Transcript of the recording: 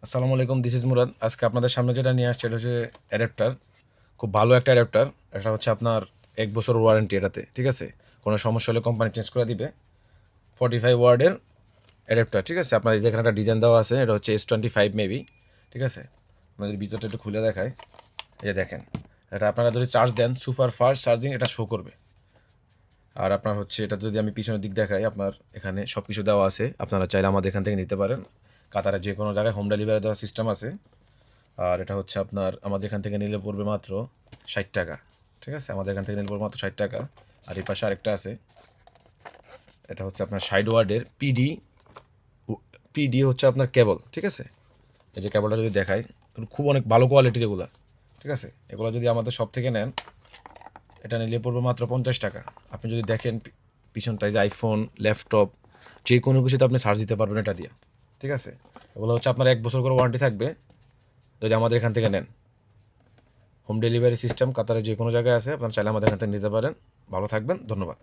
আসসালামু আলাইকুম, this is Murad. আজকে আপনাদের সামনে যেটা নিয়ে আসছে এটা হচ্ছে অ্যাডাপ্টার। খুব ভালো একটা অ্যাডাপ্টার। এটা হচ্ছে আপনার 1 বছর ওয়ারেন্টি এটাতে, ঠিক আছে? কোনো সমস্যা হলে কোম্পানি চেঞ্জ করে দিবে। 45 ওয়ার্ডের অ্যাডাপ্টার, ঠিক আছে? আপনার যেখানে একটা ডিজাইন দেওয়া আছে, এটা হচ্ছে S25 মেবি, ঠিক আছে? আপনাদের ভিতরটা একটু খুলে দেখায়। এই যে দেখেন, এটা আপনারা যদি চার্জ দেন সুপার ফাস্ট চার্জিং এটা শো করবে। আর আপনার হচ্ছে এটা যদি আমি পিছনের দিক দেখাই, আপনার এখানে সব কিছু দেওয়া আছে। আপনারা চাইলে আমাদের এখান থেকে নিতে পারেন। কাতারের যে কোনো জায়গায় হোম ডেলিভারি দেওয়ার সিস্টেম আছে। আর এটা হচ্ছে আপনার আমাদের এখান থেকে নিলে পড়বে মাত্র 60 টাকা, ঠিক আছে? আমাদের এখান থেকে নিলে পড়বে মাত্র 60 টাকা। আর এই পাশে আরেকটা আছে, এটা হচ্ছে আপনার 60 ওয়ার্ডের পিডি হচ্ছে আপনার কেবল, ঠিক আছে? এই যে কেবলটা যদি দেখাই, খুব অনেক ভালো কোয়ালিটির এগুলো, ঠিক আছে? এগুলো যদি আমাদের সব থেকে নেন, এটা নিলে পড়বে মাত্র 50 টাকা। আপনি যদি দেখেন পিছনটায় যে আইফোন, ল্যাপটপ, যে কোনো কিছুতে আপনি চার্জ দিতে পারবেন এটা দিয়ে, ঠিক আছে? এগুলো হচ্ছে আপনার 1 বছর করে ওয়ারেন্টি থাকবে যদি আমাদের এখান থেকে নেন। হোম ডেলিভারি সিস্টেম কাতারে যে কোনো জায়গায় আছে, আপনারা চাইলে আমাদের এখান থেকে নিতে পারেন। ভালো থাকবেন, ধন্যবাদ।